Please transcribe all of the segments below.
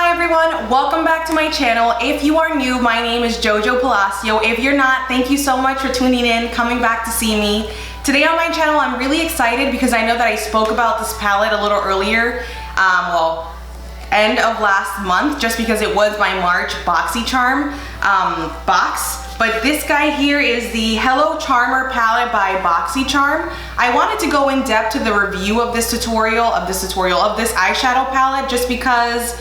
Hi everyone, welcome back to my channel. If you are new, my name is Jojo Palacio. If you're not, thank you so much for tuning in, coming back to see me. Today on my channel, I'm really excited because I know that I spoke about this palette a little earlier, well, end of last month, just because it was my March Boxy Charm box. But this guy here is the Hello Charmer palette by Boxy Charm. I wanted to go in depth to the review of this tutorial, of this eyeshadow palette, just because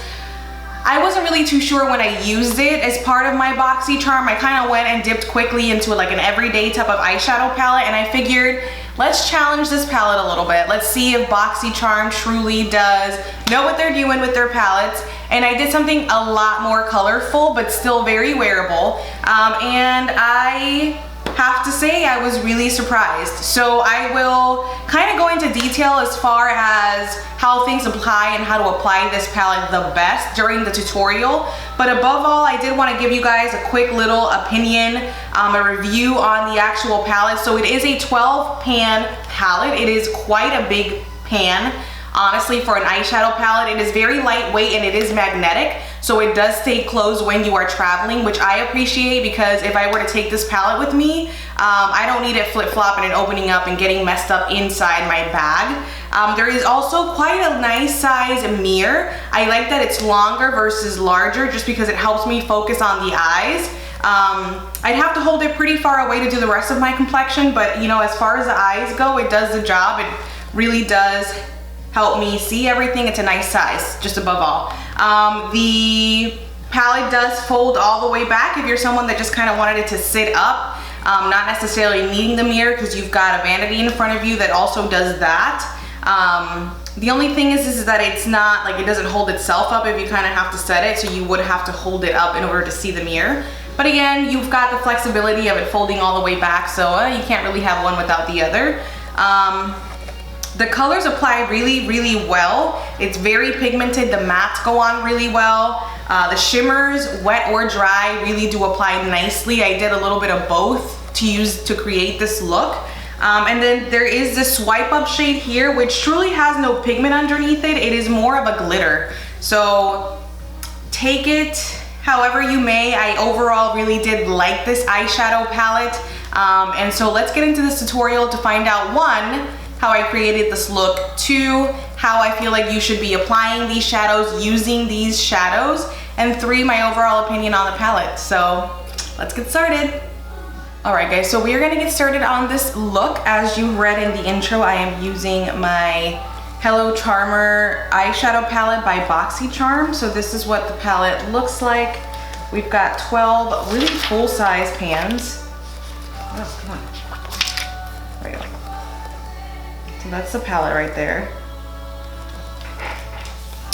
I wasn't really too sure when I used it as part of my Boxy Charm. I kind of went and dipped quickly into like an everyday type of eyeshadow palette, and I figured, let's challenge this palette a little bit. Let's see if Boxy Charm truly does know what they're doing with their palettes. And I did something a lot more colorful, but still very wearable. And I have to say I was really surprised. So I will kind of go into detail as far as how things apply and how to apply this palette the best during the tutorial. But above all, I did want to give you guys a quick little opinion, a review on the actual palette. So it is a 12 pan palette. It is quite a big pan. Honestly, for an eyeshadow palette, it is very lightweight and it is magnetic, so it does stay closed when you are traveling, which I appreciate, because if I were to take this palette with me, I don't need it flip-flopping and opening up and getting messed up inside my bag. There is also quite a nice size mirror. I like that it's longer versus larger, just because it helps me focus on the eyes. I'd have to hold it pretty far away to do the rest of my complexion, but you know, as far as the eyes go, it does the job. It really does help me see everything. It's a nice size, just above all. The palette does fold all the way back if you're someone that just kind of wanted it to sit up, not necessarily needing the mirror, because you've got a vanity in front of you that also does that. The only thing is that it's not like, it doesn't hold itself up if you kind of have to set it, so you would have to hold it up in order to see the mirror. But again, you've got the flexibility of it folding all the way back, so you can't really have one without the other. The colors apply really, really well. It's very pigmented. The mattes go on really well. The shimmers, wet or dry, really do apply nicely. I did a little bit of both to use to create this look. And then there is this swipe up shade here, which truly has no pigment underneath it. It is more of a glitter. So take it however you may. I overall really did like this eyeshadow palette. And so let's get into this tutorial to find out, one, how I created this look, two, how I feel like you should be applying these shadows, using these shadows, and three, my overall opinion on the palette. So let's get started. All right guys, so we are gonna get started on this look. As you read in the intro, I am using my Hello Charmer eyeshadow palette by Boxy Charm. So this is what the palette looks like. We've got 12 really full-size pans. Oh, come on. There we go. So that's the palette right there.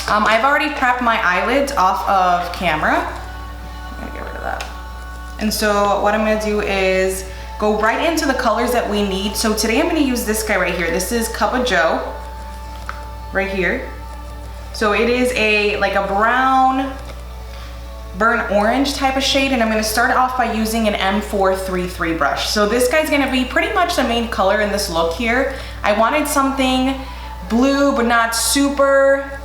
I've already prepped my eyelids off of camera. I'm gonna get rid of that. And so what I'm gonna do is go right into the colors that we need. So today I'm gonna use this guy right here. This is Cup of Joe, right here. So it is like a brown, burnt orange type of shade, and I'm gonna start off by using an M433 brush. So this guy's gonna be pretty much the main color in this look here. I wanted something blue, but not super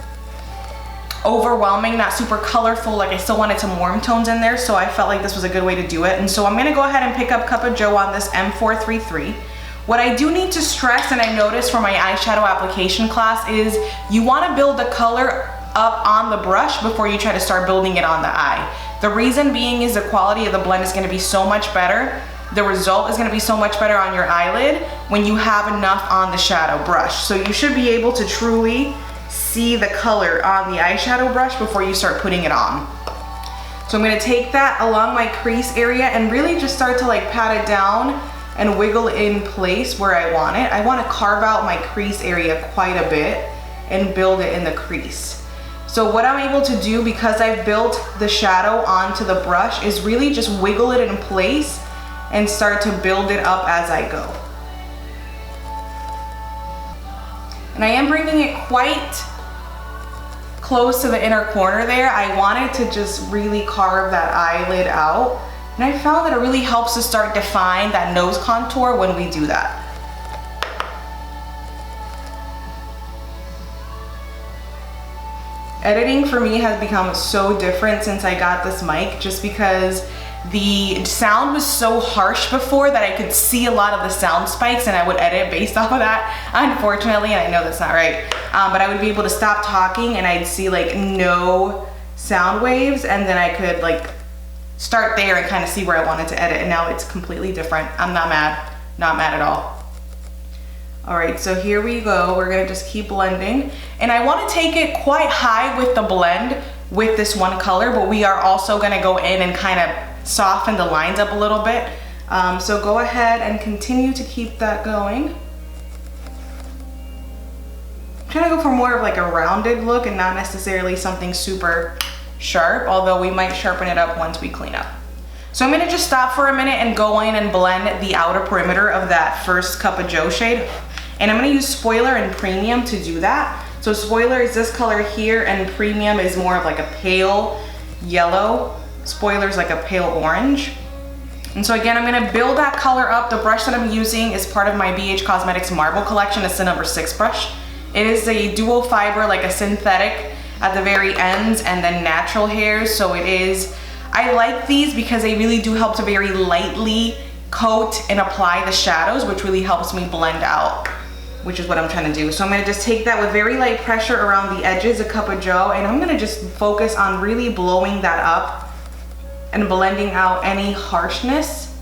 overwhelming, not super colorful. Like, I still wanted some warm tones in there, so I felt like this was a good way to do it. And so I'm gonna go ahead and pick up Cup of Joe on this M433. What I do need to stress, and I noticed for my eyeshadow application class, is you wanna build the color up on the brush before you try to start building it on the eye. The reason being is the quality of the blend is gonna be so much better. The result is gonna be so much better on your eyelid when you have enough on the shadow brush. So you should be able to truly see the color on the eyeshadow brush before you start putting it on. So I'm gonna take that along my crease area and really just start to like pat it down and wiggle in place where I want it. I wanna carve out my crease area quite a bit and build it in the crease. So what I'm able to do, because I've built the shadow onto the brush, is really just wiggle it in place and start to build it up as I go. And I am bringing it quite close to the inner corner there. I wanted to just really carve that eyelid out. And I found that it really helps to start define that nose contour when we do that. Editing for me has become so different since I got this mic, just because the sound was so harsh before that I could see a lot of the sound spikes, and I would edit based off of that, unfortunately, and I know that's not right. But I would be able to stop talking and I'd see like no sound waves, and then I could like start there and kind of see where I wanted to edit, and now it's completely different. I'm not mad at all. All right, so here we go. We're gonna just keep blending, and I want to take it quite high with the blend with this one color, but we are also gonna go in and kind of soften the lines up a little bit. So go ahead and continue to keep that going. I'm trying to go for more of like a rounded look and not necessarily something super sharp, although we might sharpen it up once we clean up. So I'm gonna just stop for a minute and go in and blend the outer perimeter of that first Cup of Joe shade. And I'm gonna use Spoiler and Premium to do that. So Spoiler is this color here, and Premium is more of like a pale yellow. Spoiler's like a pale orange. And so again, I'm gonna build that color up. The brush that I'm using is part of my BH Cosmetics Marble collection. It's the number 6 brush. It is a dual fiber, like a synthetic at the very ends, and then natural hairs. So it is, I like these because they really do help to very lightly coat and apply the shadows, which really helps me blend out, which is what I'm trying to do. So I'm gonna just take that with very light pressure around the edges, a Cup of Joe, and I'm gonna just focus on really blowing that up and blending out any harshness,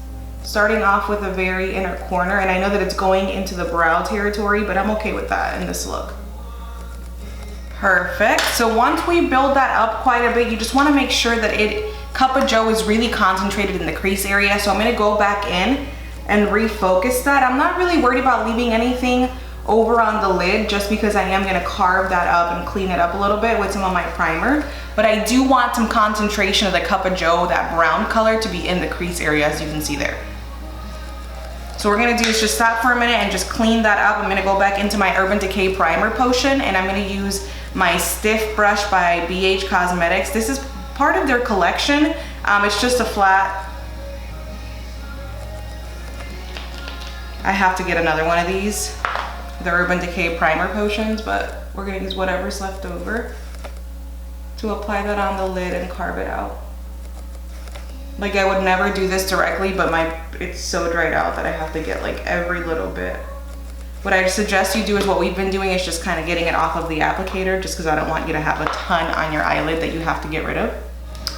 starting off with a very inner corner. And I know that it's going into the brow territory, but I'm okay with that in this look. Perfect. So once we build that up quite a bit, you just wanna make sure that Cup of Joe is really concentrated in the crease area. So I'm gonna go back in and refocus that. I'm not really worried about leaving anything over on the lid, just because I am gonna carve that up and clean it up a little bit with some of my primer. But I do want some concentration of the Cup of Joe, that brown color, to be in the crease area, as you can see there. So what we're gonna do is just stop for a minute and just clean that up. I'm gonna go back into my Urban Decay Primer Potion, and I'm gonna use my Stiff brush by BH Cosmetics. This is part of their collection. It's just a flat. I have to get another one of these, the Urban Decay Primer Potions, but we're gonna use whatever's left over to apply that on the lid and carve it out. Like, I would never do this directly, but it's so dried out that I have to get like every little bit. What I suggest you do is what we've been doing, is just kind of getting it off of the applicator, just because I don't want you to have a ton on your eyelid that you have to get rid of.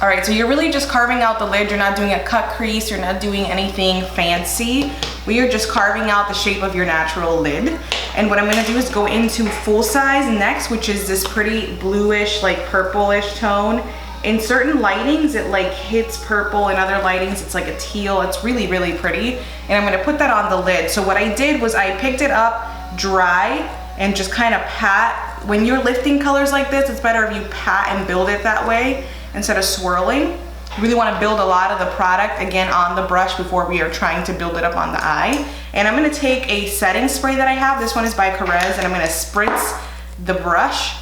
All right, so you're really just carving out the lid. You're not doing a cut crease, you're not doing anything fancy. We are just carving out the shape of your natural lid. And what I'm gonna do is go into Full Size next, which is this pretty bluish, like purplish tone. In certain lightings, it like hits purple. In other lightings, it's like a teal. It's really, really pretty. And I'm gonna put that on the lid. So what I did was I picked it up dry and just kind of pat. When you're lifting colors like this, it's better if you pat and build it that way instead of swirling. You really want to build a lot of the product again on the brush before we are trying to build it up on the eye. And I'm going to take a setting spray that I have. This one is by Perez, and I'm going to spritz the brush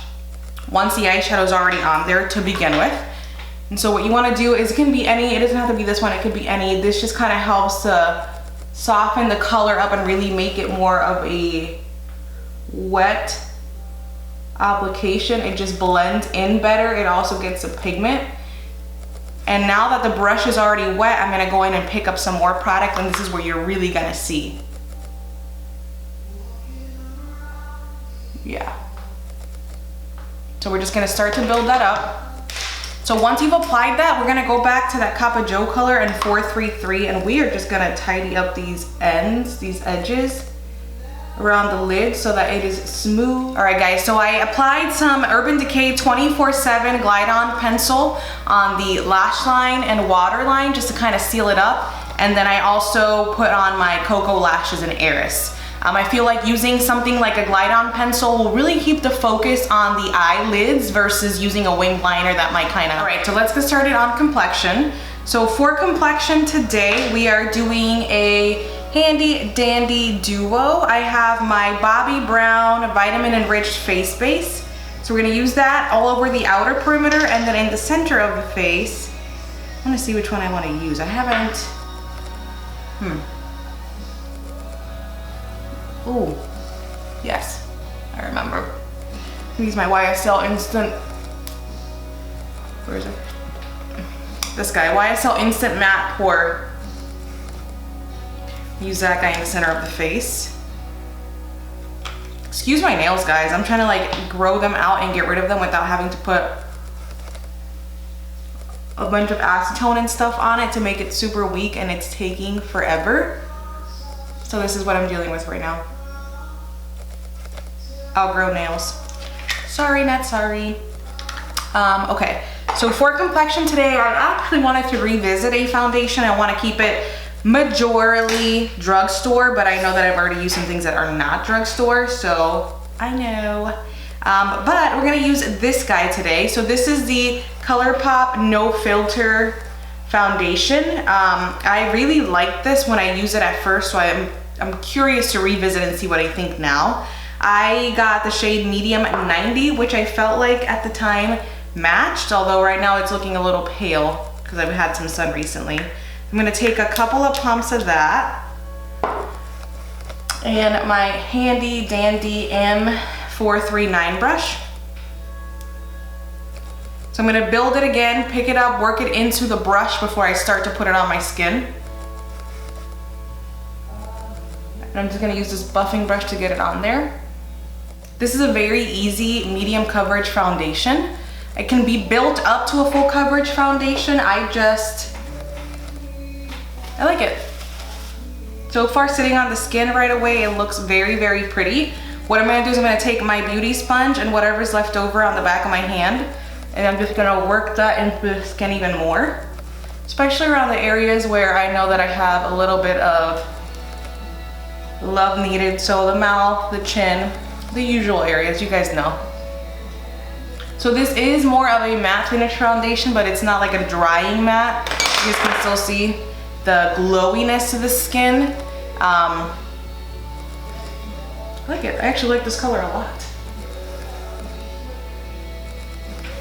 once the eyeshadow is already on there to begin with. And so what you want to do is, it can be any, it doesn't have to be this one, it could be any. This just kind of helps to soften the color up and really make it more of a wet application. It just blends in better. It also gets a pigment. And now that the brush is already wet, I'm gonna go in and pick up some more product, and this is where you're really gonna see. Yeah. So we're just gonna start to build that up. So once you've applied that, we're gonna go back to that Cup of Joe color and 433, and we are just gonna tidy up these ends, these edges around the lid so that it is smooth. All right guys, so I applied some Urban Decay 24/7 Glide On Pencil on the lash line and waterline just to kind of seal it up. And then I also put on my Cocoa Lashes in Eris. I feel like using something like a Glide On pencil will really keep the focus on the eyelids versus using a winged liner that might kind of... All right, so let's get started on Complexion. So for Complexion today, we are doing a handy dandy duo. I have my Bobbi Brown Vitamin Enriched Face Base. So we're gonna use that all over the outer perimeter, and then in the center of the face, I wanna see which one I wanna use. I haven't, Ooh, yes, I remember. Use my YSL Instant Where is it? This guy, YSL Instant Matte Pore. Use that guy in the center of the face. Excuse my nails, guys. I'm trying to like grow them out and get rid of them without having to put a bunch of acetone and stuff on it to make it super weak, and it's taking forever. So this is what I'm dealing with right now. Outgrow nails. Sorry, not sorry. Okay, so for complexion today, I actually wanted to revisit a foundation. I want to keep it majorly drugstore, but I know that I've already used some things that are not drugstore, so I know. But we're gonna use this guy today. So this is the Colourpop No Filter foundation. I really liked this when I used it at first, so I'm curious to revisit and see what I think now. I got the shade medium 90, which I felt like at the time matched, although right now it's looking a little pale because I've had some sun recently. I'm gonna take a couple of pumps of that and my handy dandy M439 brush. So I'm gonna build it again, pick it up, work it into the brush before I start to put it on my skin. And I'm just gonna use this buffing brush to get it on there. This is a very easy medium coverage foundation. It can be built up to a full coverage foundation. I like it. So far, sitting on the skin right away, it looks very, very pretty. What I'm gonna do is I'm gonna take my beauty sponge and whatever's left over on the back of my hand, and I'm just gonna work that into the skin even more, especially around the areas where I know that I have a little bit of love needed. So the mouth, the chin, the usual areas, you guys know. So this is more of a matte finish foundation, but it's not like a drying matte. You guys can still see the glowiness to the skin. I like it. I actually like this color a lot.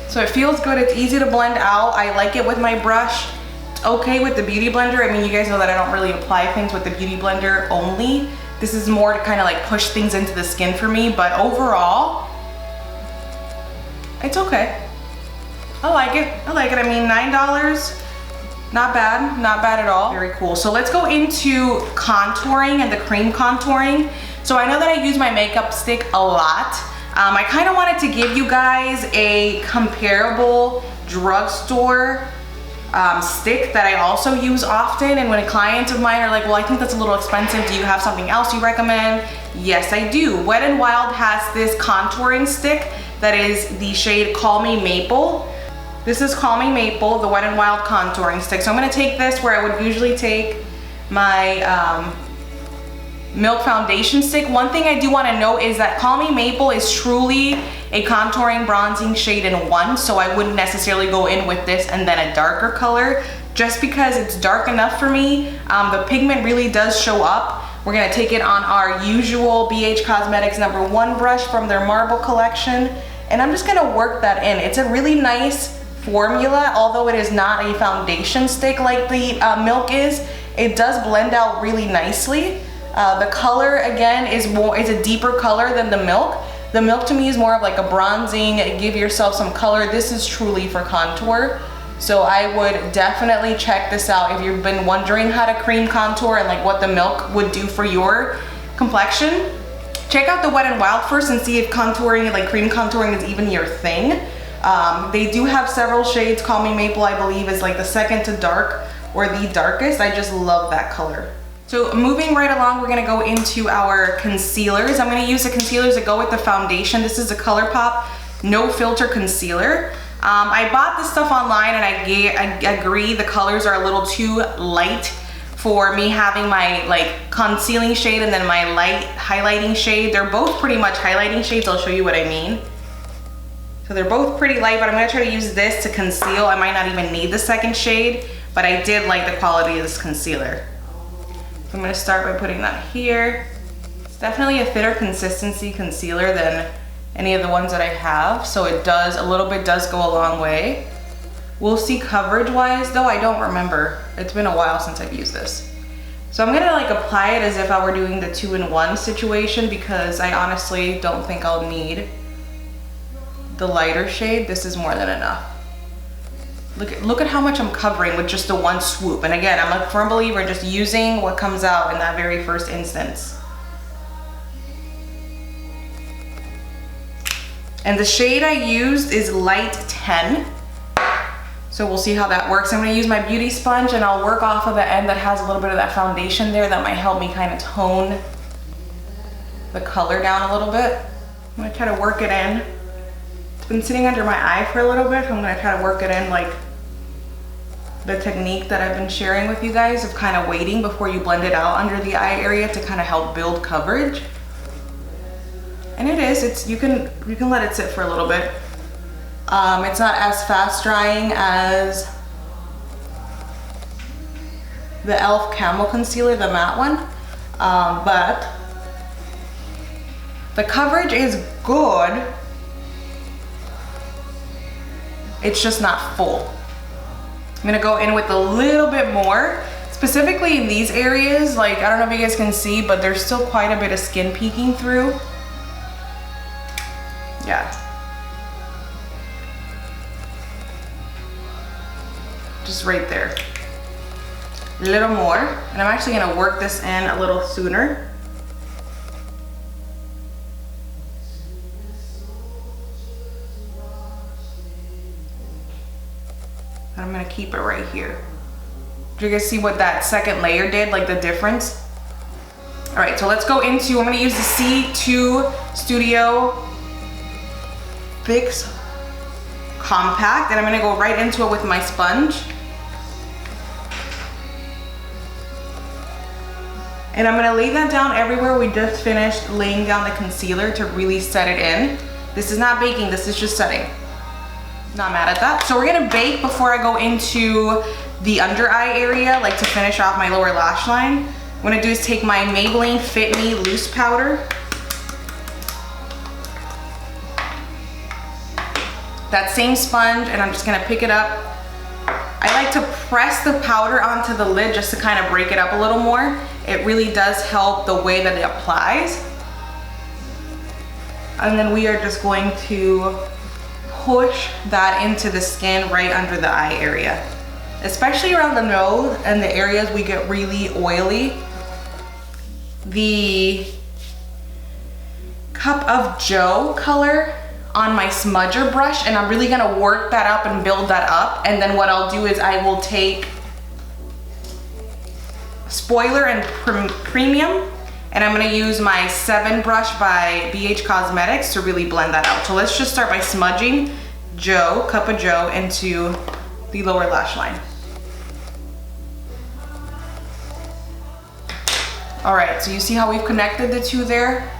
So it feels good. It's easy to blend out. I like it with my brush. It's okay with the Beauty Blender. I mean, you guys know that I don't really apply things with the Beauty Blender only. This is more to kind of like push things into the skin for me, but overall, it's okay. I like it. I like it. I mean, $9. Not bad, not bad at all. Very cool. So let's go into contouring and the cream contouring. So I know that I use my makeup stick a lot. I kind of wanted to give you guys a comparable drugstore stick that I also use often. And when clients of mine are like, well, I think that's a little expensive, do you have something else you recommend? Yes, I do. Wet n Wild has this contouring stick that is the shade Call Me Maple. This is Call Me Maple, the Wet n Wild contouring stick. So I'm gonna take this where I would usually take my Milk foundation stick. One thing I do wanna note is that Call Me Maple is truly a contouring bronzing shade in one, so I wouldn't necessarily go in with this and then a darker color, just because it's dark enough for me. The pigment really does show up. We're gonna take it on our usual BH Cosmetics #1 brush from their Marble collection, and I'm just gonna work that in. It's a really nice formula, although it is not a foundation stick like the Milk is. It does blend out really nicely. The color, again, is a deeper color than the Milk. The Milk to me is more of like a bronzing, give yourself some color. This is truly for contour. So I would definitely check this out if you've been wondering how to cream contour and like what the Milk would do for your complexion. Check out the Wet n Wild first and see if contouring, like cream contouring, is even your thing. They do have several shades. Call Me Maple, I believe, is like the second to dark or the darkest. I just love that color. So moving right along, we're gonna go into our concealers. I'm gonna use the concealers that go with the foundation. This is the Colourpop No Filter Concealer. I bought this stuff online, and I agree the colors are a little too light for me having my like concealing shade and then my light highlighting shade. They're both pretty much highlighting shades. I'll show you what I mean. So they're both pretty light, but I'm gonna try to use this to conceal. I might not even need the second shade, but I did like the quality of this concealer. So I'm gonna start by putting that here. It's definitely a thinner consistency concealer than any of the ones that I have, so it does, a little bit does go a long way. We'll see coverage wise though, I don't remember. It's been a while since I've used this. So I'm gonna like apply it as if I were doing the 2-in-1 situation, because I honestly don't think I'll need the lighter shade. This is more than enough. Look at how much I'm covering with just the one swoop. And again, I'm a firm believer in just using what comes out in that very first instance. And the shade I used is light 10. So we'll see how that works. I'm gonna use my beauty sponge and I'll work off of the end that has a little bit of that foundation there that might help me kind of tone the color down a little bit. I'm gonna try to work it in. It's been sitting under my eye for a little bit, so I'm gonna try to work it in like the technique that I've been sharing with you guys of kind of waiting before you blend it out under the eye area to kind of help build coverage. And it is, you can let it sit for a little bit. It's not as fast drying as the e.l.f. Camel Concealer, the matte one, but the coverage is good. It's just not full. I'm gonna go in with a little bit more, specifically in these areas. Like, I don't know if you guys can see, but there's still quite a bit of skin peeking through. Yeah. Just right there. A little more. And I'm actually gonna work this in a little sooner. And I'm gonna keep it right here. Do you guys see what that second layer did, like the difference? All right, so let's go into, I'm gonna use the C2 Studio Fix Compact, and I'm gonna go right into it with my sponge. And I'm gonna lay that down everywhere we just finished laying down the concealer to really set it in. This is not baking, this is just setting. Not mad at that. So we're gonna bake before I go into the under eye area, like to finish off my lower lash line. What I'm gonna do is take my Maybelline Fit Me Loose Powder. That same sponge, and I'm just gonna pick it up. I like to press the powder onto the lid just to kind of break it up a little more. It really does help the way that it applies. And then we are just going to push that into the skin right under the eye area, especially around the nose and the areas we get really oily. The Cup of Joe color on my smudger brush, and I'm really gonna work that up and build that up. And then what I'll do is I will take Spoiler and Premium, and I'm gonna use my 7 brush by BH Cosmetics to really blend that out. So let's just start by smudging Cup of Joe into the lower lash line. All right, so you see how we've connected the two there?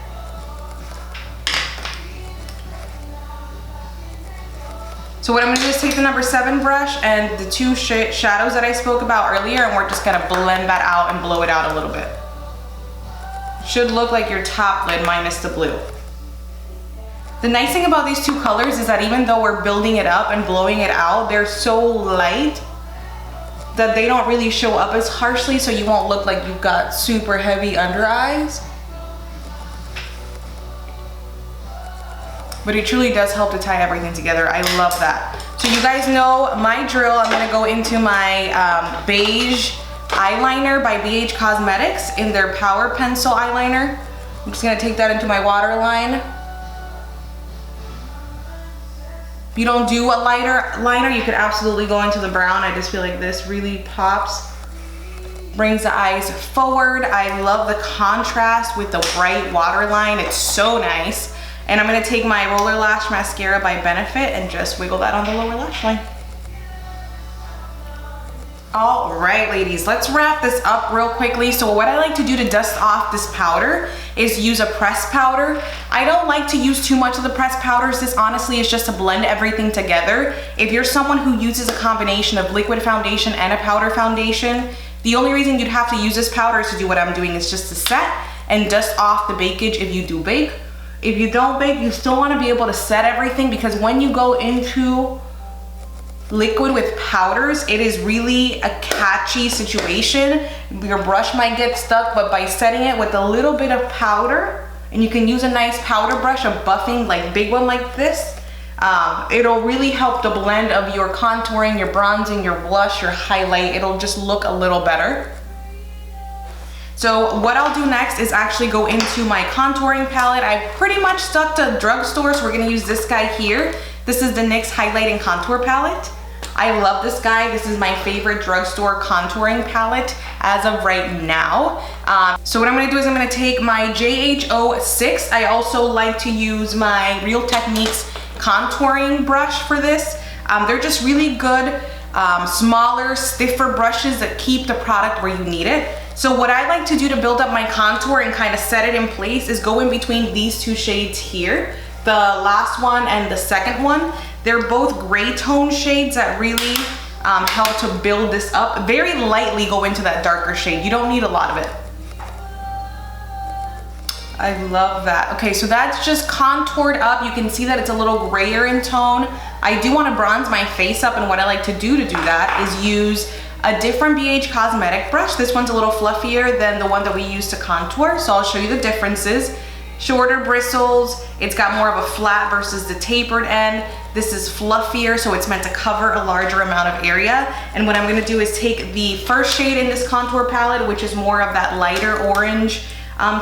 So what I'm gonna do is take the number 7 brush and the 2 shadows that I spoke about earlier, and we're just gonna blend that out and blow it out a little bit. Should look like your top lid minus the blue. The nice thing about these 2 colors is that even though we're building it up and blowing it out, they're so light that they don't really show up as harshly, so you won't look like you've got super heavy under eyes. But it truly does help to tie everything together. I love that. So you guys know my drill. I'm gonna go into my beige eyeliner by BH Cosmetics in their Power Pencil eyeliner. I'm just gonna take that into my waterline. If you don't do a lighter liner, you could absolutely go into the brown. I just feel like this really pops, brings the eyes forward. I love the contrast with the bright waterline. It's so nice. And I'm gonna take my Roller Lash Mascara by Benefit and just wiggle that on the lower lash line. All right, ladies, let's wrap this up real quickly. So what I like to do to dust off this powder is use a pressed powder. I don't like to use too much of the pressed powders. This honestly is just to blend everything together. If you're someone who uses a combination of liquid foundation and a powder foundation, the only reason you'd have to use this powder is to do what I'm doing, is just to set and dust off the bakeage if you do bake. If you don't bake, you still want to be able to set everything, because when you go into liquid with powders, it is really a catchy situation. Your brush might get stuck, but by setting it with a little bit of powder, and you can use a nice powder brush, a buffing like big one like this, It'll really help the blend of your contouring, your bronzing, your blush, your highlight. It'll just look a little better. So what I'll do next is actually go into my contouring palette. I've pretty much stuck to drugstore, so we're gonna use this guy here. This is the NYX Highlight and Contour Palette. I love this guy. This is my favorite drugstore contouring palette as of right now. So what I'm gonna do is I'm gonna take my JH06. I also like to use my Real Techniques contouring brush for this. They're just really good, smaller, stiffer brushes that keep the product where you need it. So what I like to do to build up my contour and kind of set it in place is go in between these two shades here, the last one and the second one. They're both gray tone shades that really help to build this up. Very lightly go into that darker shade. You don't need a lot of it. I love that. Okay, so that's just contoured up. You can see that it's a little grayer in tone. I do want to bronze my face up, and what I like to do that is use a different BH Cosmetic brush. This one's a little fluffier than the one that we use to contour, so I'll show you the differences. Shorter bristles, it's got more of a flat versus the tapered end. This is fluffier, so it's meant to cover a larger amount of area. And what I'm gonna do is take the first shade in this contour palette, which is more of that lighter orange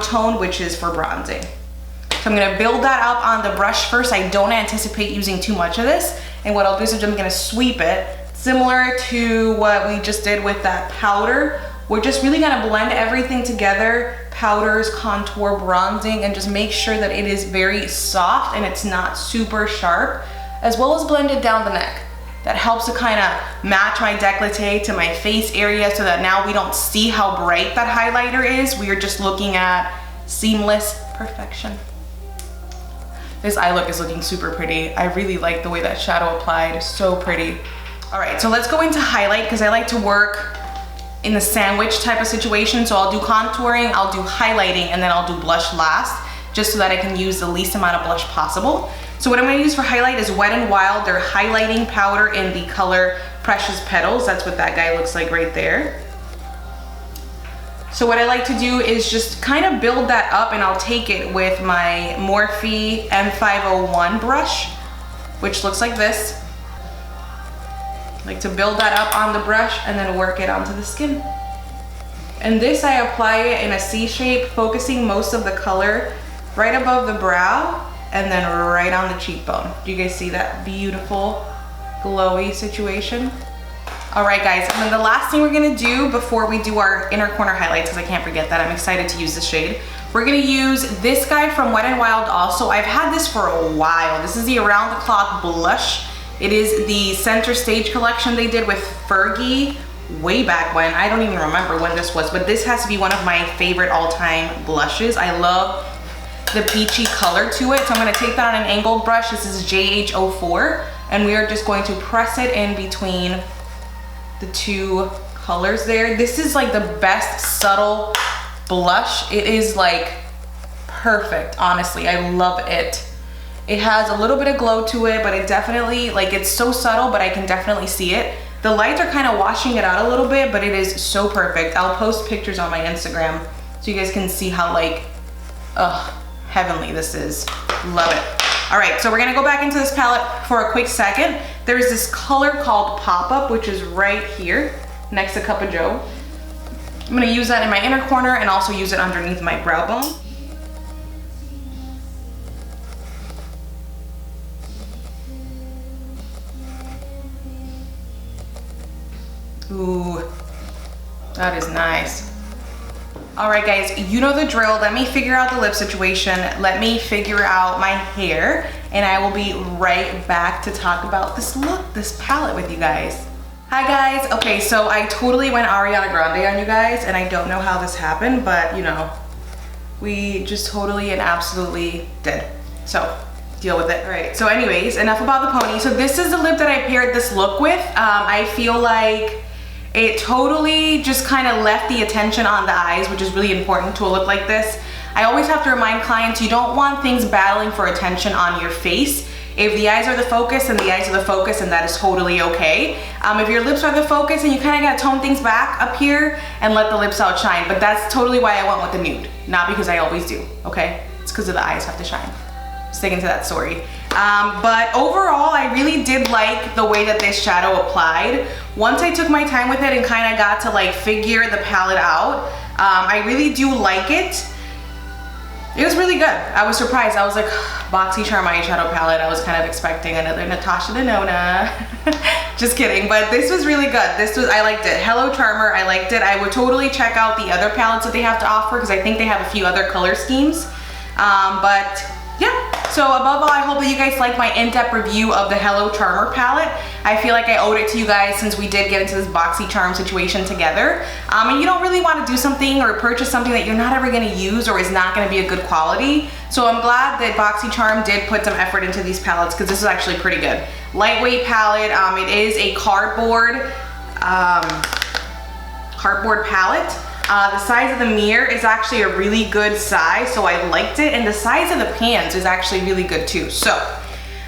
tone, which is for bronzing. So I'm gonna build that up on the brush first. I don't anticipate using too much of this. And what I'll do is I'm gonna sweep it, similar to what we just did with that powder. We're just really gonna blend everything together, powders, contour, bronzing, and just make sure that it is very soft and it's not super sharp, as well as blend it down the neck. That helps to kind of match my décolleté to my face area so that now we don't see how bright that highlighter is. We are just looking at seamless perfection. This eye look is looking super pretty. I really like the way that shadow applied, so pretty. All right, so let's go into highlight because I like to work in the sandwich type of situation. So I'll do contouring, I'll do highlighting, and then I'll do blush last, just so that I can use the least amount of blush possible. So what I'm gonna use for highlight is Wet n Wild, their highlighting powder in the color Precious Petals. That's what that guy looks like right there. So what I like to do is just kind of build that up, and I'll take it with my Morphe M501 brush, which looks like this. Like to build that up on the brush and then work it onto the skin. And this I apply it in a C shape, focusing most of the color right above the brow and then right on the cheekbone. Do you guys see that beautiful glowy situation? All right guys, and then the last thing we're gonna do before we do our inner corner highlights, because I can't forget that, I'm excited to use this shade. We're gonna use this guy from Wet n Wild also. I've had this for a while. This is the Around the Clock blush. It is the Center Stage collection they did with Fergie way back when. I don't even remember when this was, but this has to be one of my favorite all-time blushes. I love the peachy color to it. So I'm gonna take that on an angled brush. This is JH04, and we are just going to press it in between the two colors there. This is like the best subtle blush. It is like perfect, honestly. I love it. It has a little bit of glow to it, but it definitely, like, it's so subtle, but I can definitely see it. The lights are kind of washing it out a little bit, but it is so perfect. I'll post pictures on my Instagram so you guys can see how, like, heavenly this is. Love it. All right, so we're gonna go back into this palette for a quick second. There's this color called Pop-Up, which is right here next to Cup of Joe. I'm gonna use that in my inner corner and also use it underneath my brow bone. Ooh, that is nice. All right guys, you know the drill. Let me figure out the lip situation. Let me figure out my hair, and I will be right back to talk about this look, this palette with you guys. Hi guys. Okay, so I totally went Ariana Grande on you guys, and I don't know how this happened, but you know, we just totally and absolutely did. So deal with it. All right, so anyways, enough about the pony. So this is the lip that I paired this look with. I feel like it totally just kind of left the attention on the eyes, which is really important to a look like this. I always have to remind clients you don't want things battling for attention on your face. If the eyes are the focus, then the eyes are the focus, and that is totally okay. If your lips are the focus, and you kind of gotta tone things back up here and let the lips outshine, but that's totally why I went with the nude, not because I always do, okay? It's because of the eyes have to shine. Sticking to that story. But overall, I really did like the way that this shadow applied. Once I took my time with it and kind of got to like figure the palette out, I really do like it. It was really good. I was surprised. I was like, Boxy Charm eyeshadow palette. I was kind of expecting another Natasha Denona. Just kidding, but this was really good. I liked it. Hello Charmer, I liked it. I would totally check out the other palettes that they have to offer because I think they have a few other color schemes. But yeah, so above all, I hope that you guys like my in-depth review of the Hello Charmer palette. I feel like I owed it to you guys since we did get into this Boxy Charm situation together. And you don't really want to do something or purchase something that you're not ever going to use or is not going to be a good quality. So I'm glad that Boxy Charm did put some effort into these palettes because this is actually pretty good. Lightweight palette. It is a cardboard palette. The size of the mirror is actually a really good size, so I liked it, and the size of the pans is actually really good too. So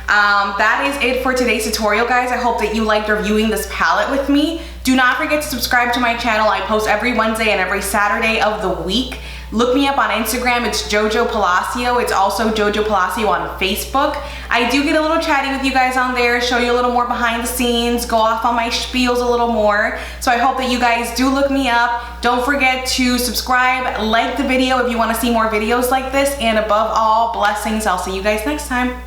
that is it for today's tutorial, guys. I hope that you liked reviewing this palette with me. Do not forget to subscribe to my channel. I post every Wednesday and every Saturday of the week. Look me up on Instagram, it's Jojo Palacio. It's also Jojo Palacio on Facebook. I do get a little chatty with you guys on there, show you a little more behind the scenes, go off on my spiels a little more. So I hope that you guys do look me up. Don't forget to subscribe, like the video if you want to see more videos like this, and above all, blessings. I'll see you guys next time.